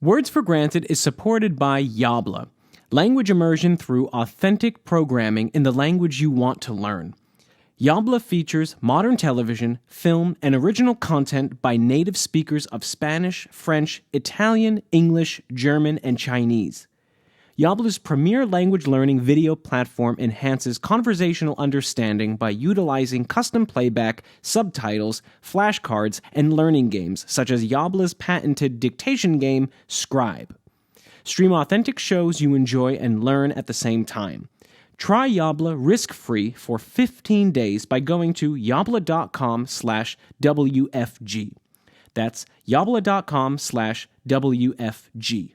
Words for Granted is supported by Yabla, language immersion through authentic programming in the language you want to learn. Yabla features modern television, film, and original content by native speakers of Spanish, French, Italian, English, German, and Chinese. Yabla's premier language learning video platform enhances conversational understanding by utilizing custom playback, subtitles, flashcards, and learning games, such as Yabla's patented dictation game, Scribe. Stream authentic shows you enjoy and learn at the same time. Try Yabla risk-free for 15 days by going to yabla.com/WFG. That's yabla.com/WFG.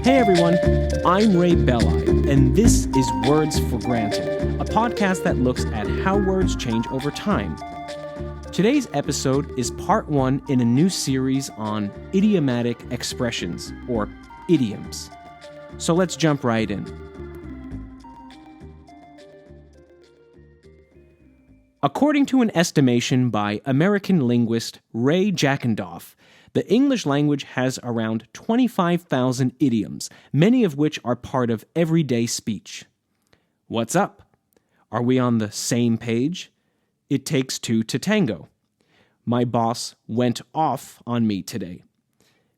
Hey everyone, I'm Ray Belli, and this is Words for Granted, a podcast that looks at how words change over time. Today's episode is part 1 in a new series on idiomatic expressions, or idioms. So let's jump right in. According to an estimation by American linguist Ray Jackendoff, the English language has around 25,000 idioms, many of which are part of everyday speech. What's up? Are we on the same page? It takes two to tango. My boss went off on me today.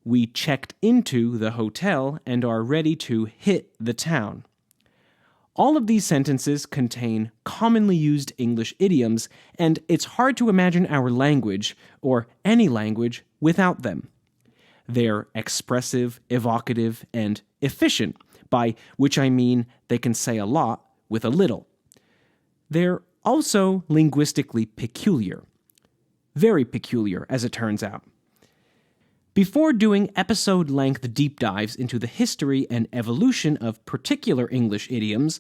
We checked into the hotel and are ready to hit the town. All of these sentences contain commonly used English idioms, and it's hard to imagine our language, or any language, without them. They're expressive, evocative, and efficient, by which I mean they can say a lot with a little. They're also linguistically peculiar. Very peculiar, as it turns out. Before doing episode-length deep dives into the history and evolution of particular English idioms,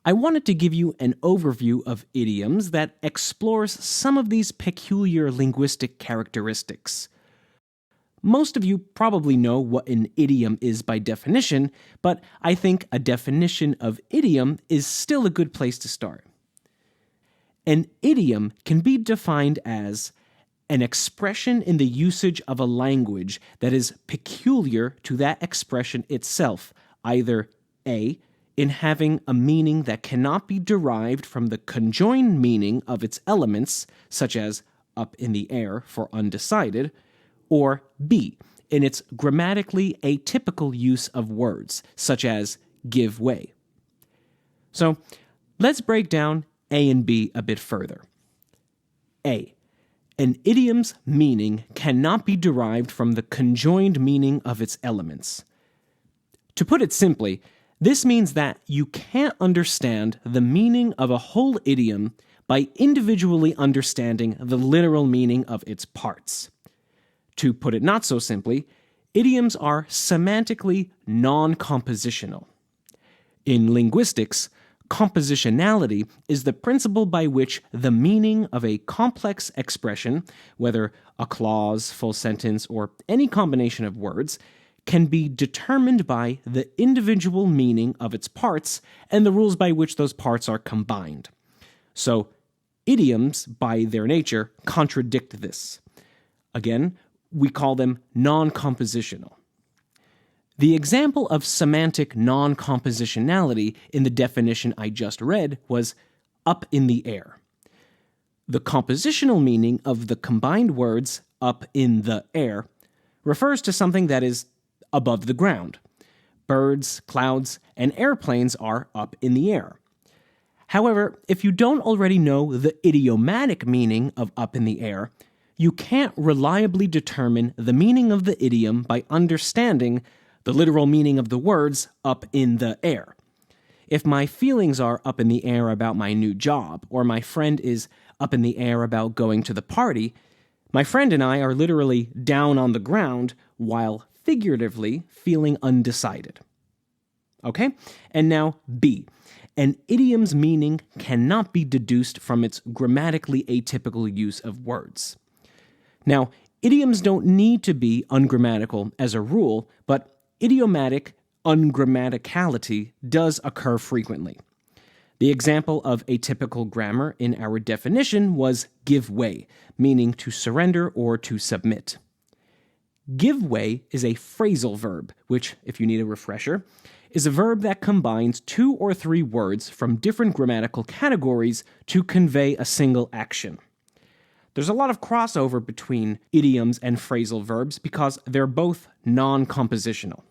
I wanted to give you an overview of idioms that explores some of these peculiar linguistic characteristics. Most of you probably know what an idiom is by definition, but I think a definition of idiom is still a good place to start. An idiom can be defined as an expression in the usage of a language that is peculiar to that expression itself, either A, in having a meaning that cannot be derived from the conjoined meaning of its elements, such as up in the air for undecided, or B, in its grammatically atypical use of words, such as give way. So, let's break down A and B a bit further. A. An idiom's meaning cannot be derived from the conjoined meaning of its elements. To put it simply, this means that you can't understand the meaning of a whole idiom by individually understanding the literal meaning of its parts. To put it not so simply, idioms are semantically non-compositional. In linguistics, compositionality is the principle by which the meaning of a complex expression, whether a clause, full sentence, or any combination of words, can be determined by the individual meaning of its parts and the rules by which those parts are combined. So, idioms, by their nature, contradict this. Again, we call them non-compositional. The example of semantic non-compositionality in the definition I just read was up in the air. The compositional meaning of the combined words up in the air refers to something that is above the ground. Birds, clouds, and airplanes are up in the air. However, if you don't already know the idiomatic meaning of up in the air, you can't reliably determine the meaning of the idiom by understanding the literal meaning of the words up in the air. If my feelings are up in the air about my new job, or my friend is up in the air about going to the party, my friend and I are literally down on the ground while figuratively feeling undecided. Okay? And now B. An idiom's meaning cannot be deduced from its grammatically atypical use of words. Now, idioms don't need to be ungrammatical as a rule, but idiomatic ungrammaticality does occur frequently. The example of atypical grammar in our definition was give way, meaning to surrender or to submit. Give way is a phrasal verb, which, if you need a refresher, is a verb that combines 2 or 3 words from different grammatical categories to convey a single action. There's a lot of crossover between idioms and phrasal verbs because they're both non-compositional.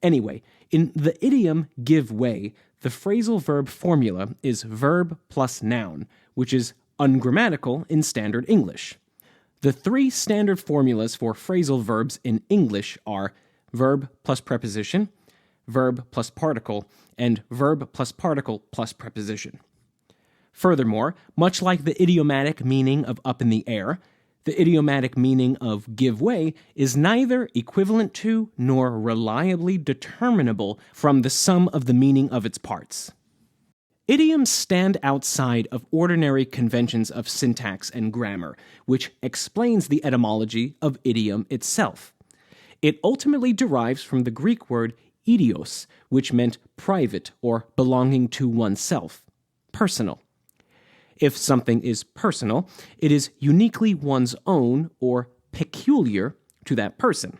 Anyway, in the idiom give way, the phrasal verb formula is verb plus noun, which is ungrammatical in standard English. The 3 standard formulas for phrasal verbs in English are verb plus preposition, verb plus particle, and verb plus particle plus preposition. Furthermore, much like the idiomatic meaning of up in the air, the idiomatic meaning of give way is neither equivalent to nor reliably determinable from the sum of the meaning of its parts. Idioms stand outside of ordinary conventions of syntax and grammar, which explains the etymology of idiom itself. It ultimately derives from the Greek word idios, which meant private or belonging to oneself, personal. If something is personal, it is uniquely one's own or peculiar to that person.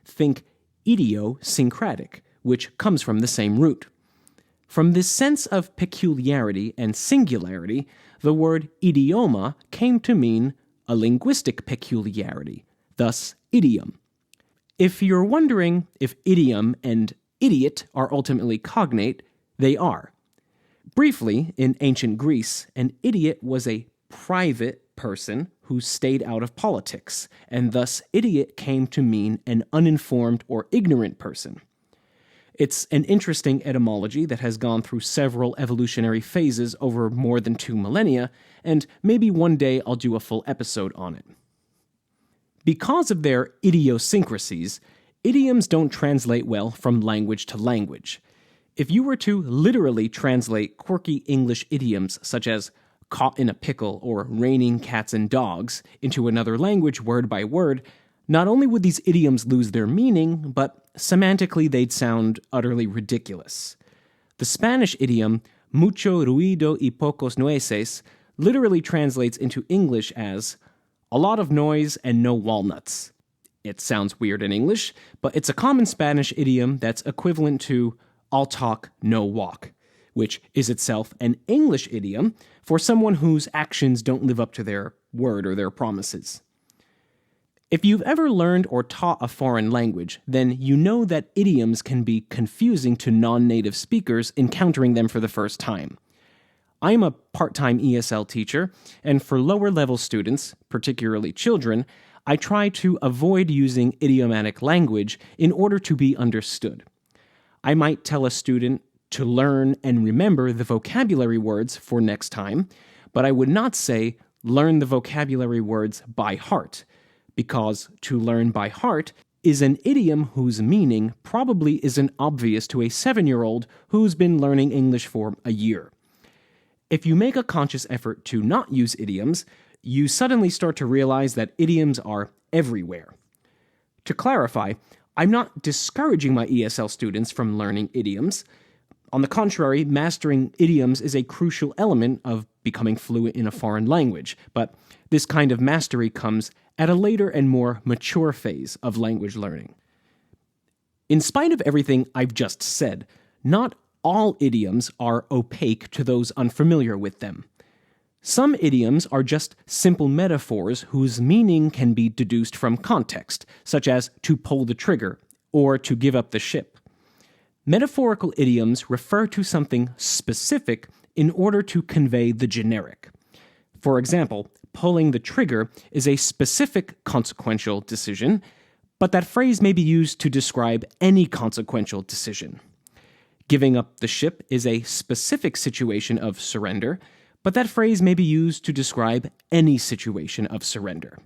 Think idiosyncratic, which comes from the same root. From this sense of peculiarity and singularity, the word idioma came to mean a linguistic peculiarity, thus idiom. If you're wondering if idiom and idiot are ultimately cognate, they are. Briefly, in ancient Greece, an idiot was a private person who stayed out of politics, and thus idiot came to mean an uninformed or ignorant person. It's an interesting etymology that has gone through several evolutionary phases over more than 2 millennia, and maybe one day I'll do a full episode on it. Because of their idiosyncrasies, idioms don't translate well from language to language. If you were to literally translate quirky English idioms such as caught in a pickle or raining cats and dogs into another language word by word, not only would these idioms lose their meaning, but semantically they'd sound utterly ridiculous. The Spanish idiom mucho ruido y pocos nueces literally translates into English as a lot of noise and no walnuts. It sounds weird in English, but it's a common Spanish idiom that's equivalent to all talk, no walk, which is itself an English idiom for someone whose actions don't live up to their word or their promises. If you've ever learned or taught a foreign language, then you know that idioms can be confusing to non-native speakers encountering them for the first time. I'm a part-time ESL teacher, and for lower-level students, particularly children, I try to avoid using idiomatic language in order to be understood. I might tell a student to learn and remember the vocabulary words for next time, but I would not say learn the vocabulary words by heart, because to learn by heart is an idiom whose meaning probably isn't obvious to a 7-year-old who's been learning English for a year. If you make a conscious effort to not use idioms, you suddenly start to realize that idioms are everywhere. To clarify, I'm not discouraging my ESL students from learning idioms. On the contrary, mastering idioms is a crucial element of becoming fluent in a foreign language, but this kind of mastery comes at a later and more mature phase of language learning. In spite of everything I've just said, not all idioms are opaque to those unfamiliar with them. Some idioms are just simple metaphors whose meaning can be deduced from context, such as to pull the trigger or to give up the ship. Metaphorical idioms refer to something specific in order to convey the generic. For example, pulling the trigger is a specific consequential decision, but that phrase may be used to describe any consequential decision. Giving up the ship is a specific situation of surrender, but that phrase may be used to describe any situation of surrender.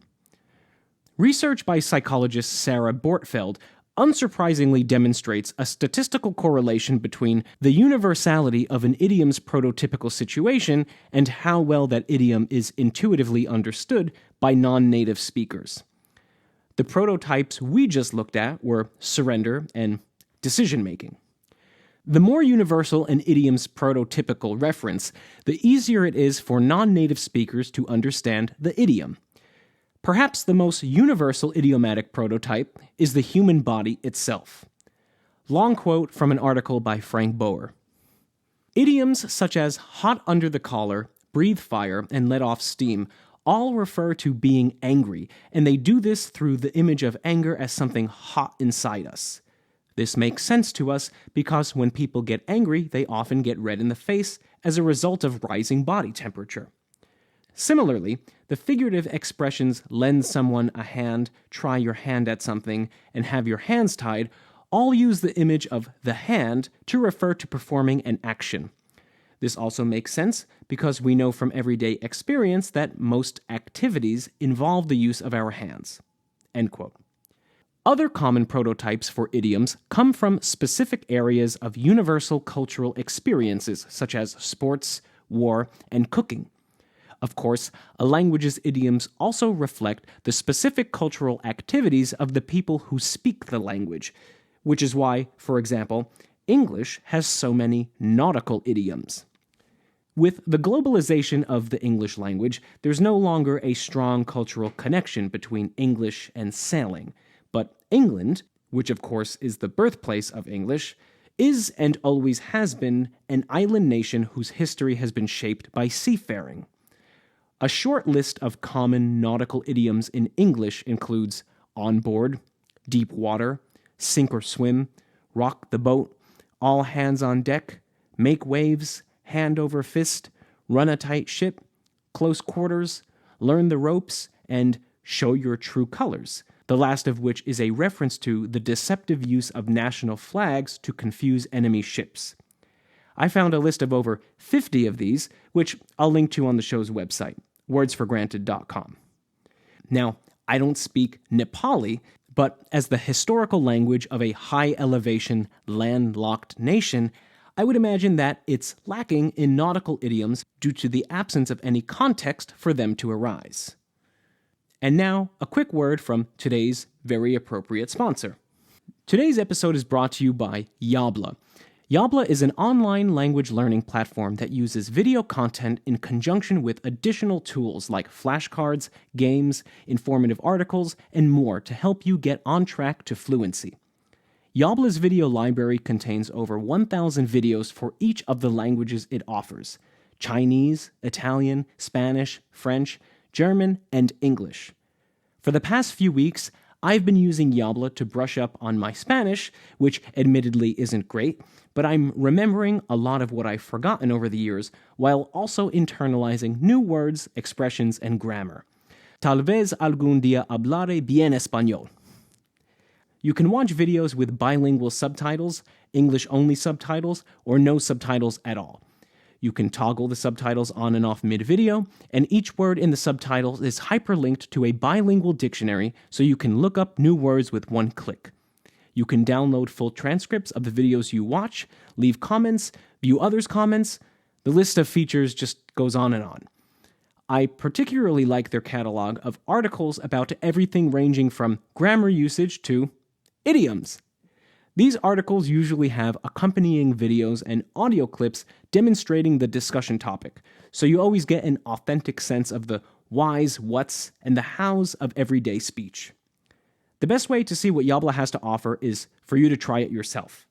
Research by psychologist Sarah Bortfeld unsurprisingly demonstrates a statistical correlation between the universality of an idiom's prototypical situation and how well that idiom is intuitively understood by non-native speakers. The prototypes we just looked at were surrender and decision-making. The more universal an idiom's prototypical reference, the easier it is for non-native speakers to understand the idiom. Perhaps the most universal idiomatic prototype is the human body itself. Long quote from an article by Frank Boer. Idioms such as hot under the collar, breathe fire, and let off steam all refer to being angry, and they do this through the image of anger as something hot inside us. This makes sense to us because when people get angry, they often get red in the face as a result of rising body temperature. Similarly, the figurative expressions lend someone a hand, try your hand at something, and have your hands tied all use the image of the hand to refer to performing an action. This also makes sense because we know from everyday experience that most activities involve the use of our hands. End quote. Other common prototypes for idioms come from specific areas of universal cultural experiences such as sports, war, and cooking. Of course, a language's idioms also reflect the specific cultural activities of the people who speak the language, which is why, for example, English has so many nautical idioms. With the globalization of the English language, there's no longer a strong cultural connection between English and sailing, but England, which of course is the birthplace of English, is and always has been an island nation whose history has been shaped by seafaring. A short list of common nautical idioms in English includes on board, deep water, sink or swim, rock the boat, all hands on deck, make waves, hand over fist, run a tight ship, close quarters, learn the ropes, and show your true colors, the last of which is a reference to the deceptive use of national flags to confuse enemy ships. I found a list of over 50 of these, which I'll link to on the show's website, wordsforgranted.com. Now, I don't speak Nepali, but as the historical language of a high-elevation, landlocked nation, I would imagine that it's lacking in nautical idioms due to the absence of any context for them to arise. And now, a quick word from today's very appropriate sponsor. Today's episode is brought to you by Yabla. Yabla is an online language learning platform that uses video content in conjunction with additional tools like flashcards, games, informative articles, and more to help you get on track to fluency. Yabla's video library contains over 1,000 videos for each of the languages it offers: Chinese, Italian, Spanish, French, German, and English. For the past few weeks, I've been using Yabla to brush up on my Spanish, which admittedly isn't great, but I'm remembering a lot of what I've forgotten over the years, while also internalizing new words, expressions, and grammar. Tal vez algún día hablaré bien español. You can watch videos with bilingual subtitles, English-only subtitles, or no subtitles at all. You can toggle the subtitles on and off mid-video, and each word in the subtitles is hyperlinked to a bilingual dictionary so you can look up new words with one click. You can download full transcripts of the videos you watch, leave comments, view others' comments. The list of features just goes on and on. I particularly like their catalog of articles about everything ranging from grammar usage to idioms. These articles usually have accompanying videos and audio clips demonstrating the discussion topic, so you always get an authentic sense of the whys, whats, and the hows of everyday speech. The best way to see what Yabla has to offer is for you to try it yourself.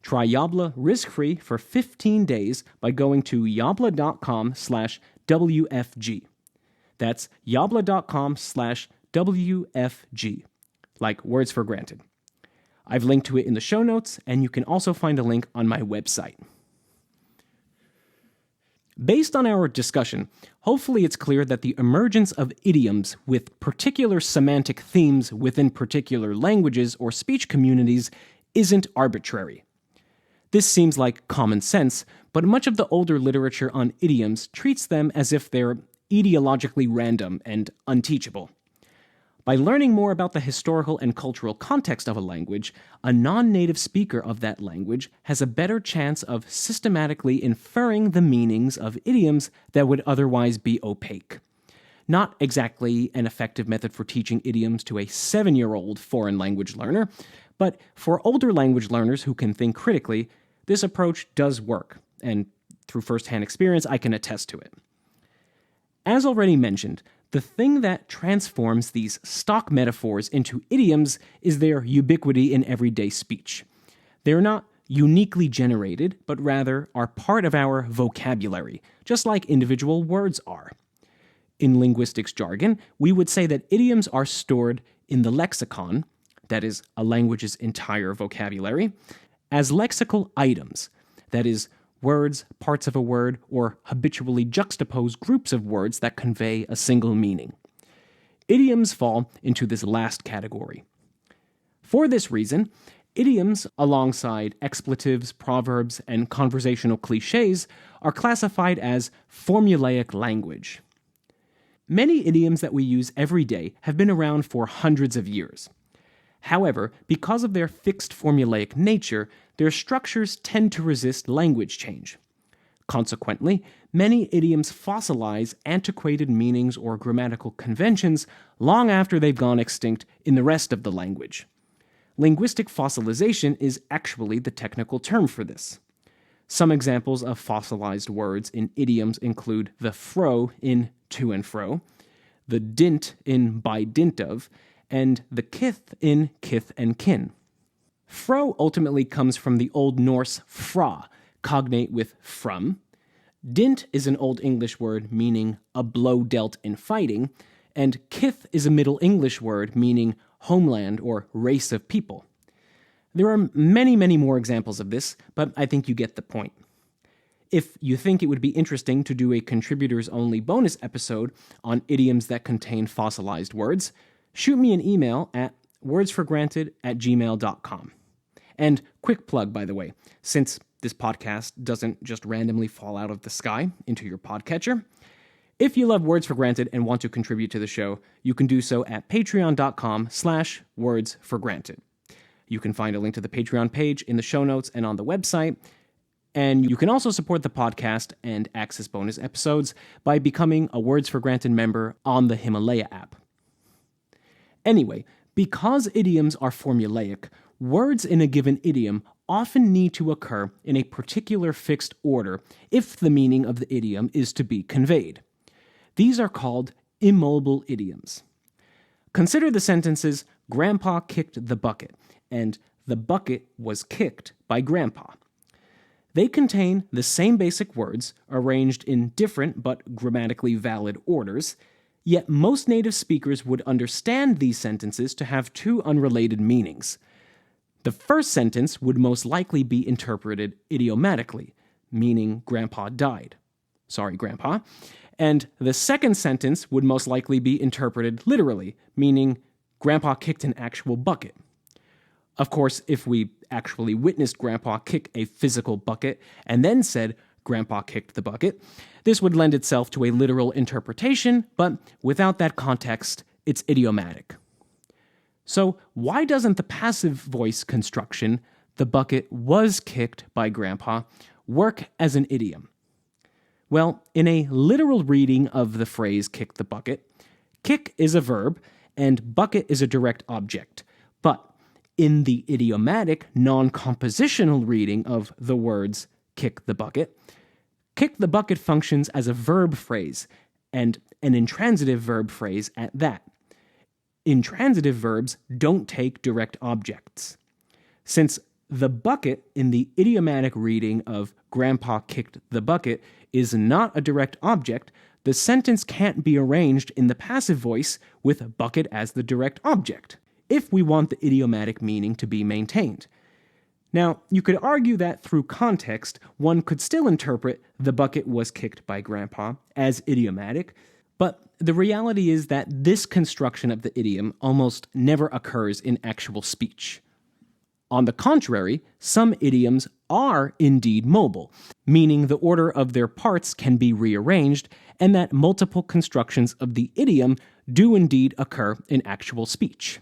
Try Yabla risk-free for 15 days by going to yabla.com/WFG. That's yabla.com/WFG, like words for granted. I've linked to it in the show notes, and you can also find a link on my website. Based on our discussion, hopefully it's clear that the emergence of idioms with particular semantic themes within particular languages or speech communities isn't arbitrary. This seems like common sense, but much of the older literature on idioms treats them as if they're ideologically random and unteachable. By learning more about the historical and cultural context of a language, a non-native speaker of that language has a better chance of systematically inferring the meanings of idioms that would otherwise be opaque. Not exactly an effective method for teaching idioms to a 7-year-old foreign language learner, but for older language learners who can think critically, This approach does work, and through first-hand experience, I can attest to it. As already mentioned, the thing that transforms these stock metaphors into idioms is their ubiquity in everyday speech. They're not uniquely generated, but rather are part of our vocabulary, just like individual words are. In linguistics jargon, we would say that idioms are stored in the lexicon, that is, a language's entire vocabulary, as lexical items, that is, words, parts of a word, or habitually juxtaposed groups of words that convey a single meaning. Idioms fall into this last category. For this reason, idioms, alongside expletives, proverbs, and conversational cliches, are classified as formulaic language. Many idioms that we use every day have been around for hundreds of years. However, because of their fixed formulaic nature, their structures tend to resist language change. Consequently, many idioms fossilize antiquated meanings or grammatical conventions long after they've gone extinct in the rest of the language. Linguistic fossilization is actually the technical term for this. Some examples of fossilized words in idioms include the fro in to and fro, the dint in by dint of, and the kith in kith and kin. Fro ultimately comes from the Old Norse fra, cognate with from. Dint is an Old English word meaning a blow dealt in fighting, and kith is a Middle English word meaning homeland or race of people. There are many, many more examples of this, but I think you get the point. If you think it would be interesting to do a contributors-only bonus episode on idioms that contain fossilized words, shoot me an email at wordsforgranted@gmail.com. And quick plug, by the way, since this podcast doesn't just randomly fall out of the sky into your podcatcher, if you love Words for Granted and want to contribute to the show, you can do so at patreon.com/wordsforgranted. You can find a link to the Patreon page in the show notes and on the website. And you can also support the podcast and access bonus episodes by becoming a Words for Granted member on the Himalaya app. Anyway, because idioms are formulaic, words in a given idiom often need to occur in a particular fixed order if the meaning of the idiom is to be conveyed. These are called immobile idioms. Consider the sentences, Grandpa kicked the bucket, and the bucket was kicked by Grandpa. They contain the same basic words, arranged in different but grammatically valid orders, yet most native speakers would understand these sentences to have two unrelated meanings. The first sentence would most likely be interpreted idiomatically, meaning Grandpa died. Sorry, Grandpa. And the second sentence would most likely be interpreted literally, meaning Grandpa kicked an actual bucket. Of course, if we actually witnessed Grandpa kick a physical bucket and then said, Grandpa kicked the bucket, this would lend itself to a literal interpretation, but without that context, it's idiomatic. So why doesn't the passive voice construction, the bucket was kicked by Grandpa, work as an idiom? Well, in a literal reading of the phrase kick the bucket, kick is a verb and bucket is a direct object. But in the idiomatic, non-compositional reading of the words kick the bucket functions as a verb phrase, and an intransitive verb phrase at that. Intransitive verbs don't take direct objects. Since the bucket in the idiomatic reading of Grandpa kicked the bucket is not a direct object, the sentence can't be arranged in the passive voice with bucket as the direct object, if we want the idiomatic meaning to be maintained. Now, you could argue that through context, one could still interpret the bucket was kicked by Grandpa as idiomatic, but the reality is that this construction of the idiom almost never occurs in actual speech. On the contrary, some idioms are indeed mobile, meaning the order of their parts can be rearranged, and that multiple constructions of the idiom do indeed occur in actual speech.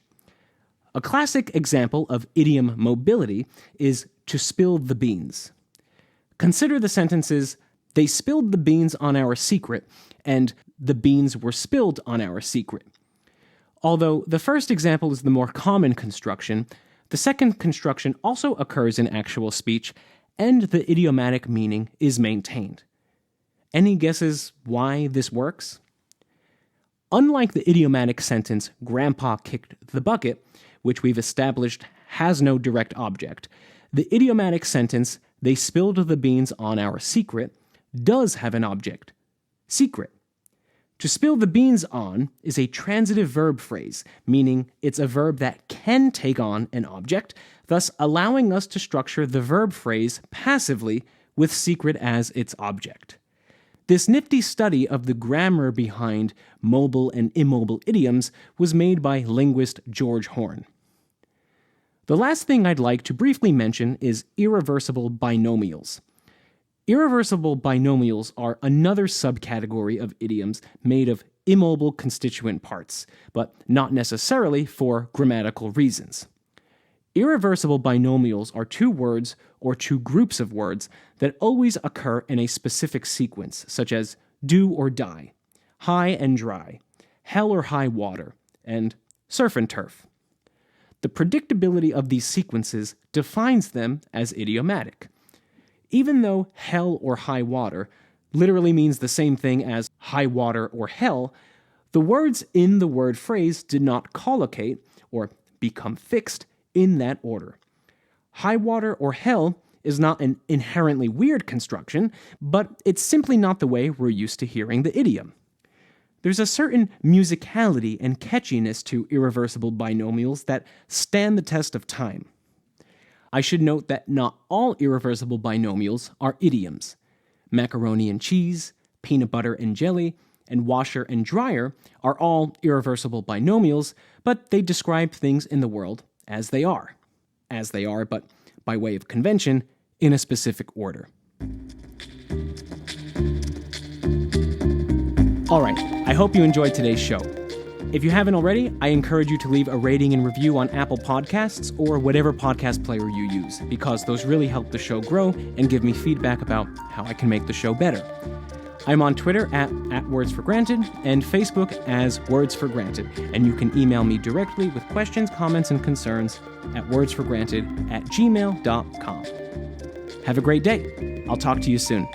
A classic example of idiom mobility is to spill the beans. Consider the sentences, they spilled the beans on our secret, and the beans were spilled on our secret. Although the first example is the more common construction, the second construction also occurs in actual speech, and the idiomatic meaning is maintained. Any guesses why this works? Unlike the idiomatic sentence, Grandpa kicked the bucket, which we've established has no direct object, the idiomatic sentence, they spilled the beans on our secret, does have an object, secret. To spill the beans on is a transitive verb phrase, meaning it's a verb that can take on an object, thus allowing us to structure the verb phrase passively with secret as its object. This nifty study of the grammar behind mobile and immobile idioms was made by linguist George Horne. The last thing I'd like to briefly mention is irreversible binomials. Irreversible binomials are another subcategory of idioms made of immobile constituent parts, but not necessarily for grammatical reasons. Irreversible binomials are two words or two groups of words that always occur in a specific sequence, such as do or die, high and dry, hell or high water, and surf and turf. The predictability of these sequences defines them as idiomatic. Even though hell or high water literally means the same thing as high water or hell, the words in the word phrase did not collocate or become fixed in that order. High water or hell is not an inherently weird construction, but it's simply not the way we're used to hearing the idiom. There's a certain musicality and catchiness to irreversible binomials that stand the test of time. I should note that not all irreversible binomials are idioms. Macaroni and cheese, peanut butter and jelly, and washer and dryer are all irreversible binomials, but they describe things in the world as they are, but by way of convention, in a specific order. Alright, I hope you enjoyed today's show. If you haven't already, I encourage you to leave a rating and review on Apple Podcasts or whatever podcast player you use, because those really help the show grow and give me feedback about how I can make the show better. I'm on Twitter at @WordsForGranted and Facebook as WordsForGranted, and you can email me directly with questions, comments, and concerns at wordsforgranted@gmail.com. Have a great day. I'll talk to you soon.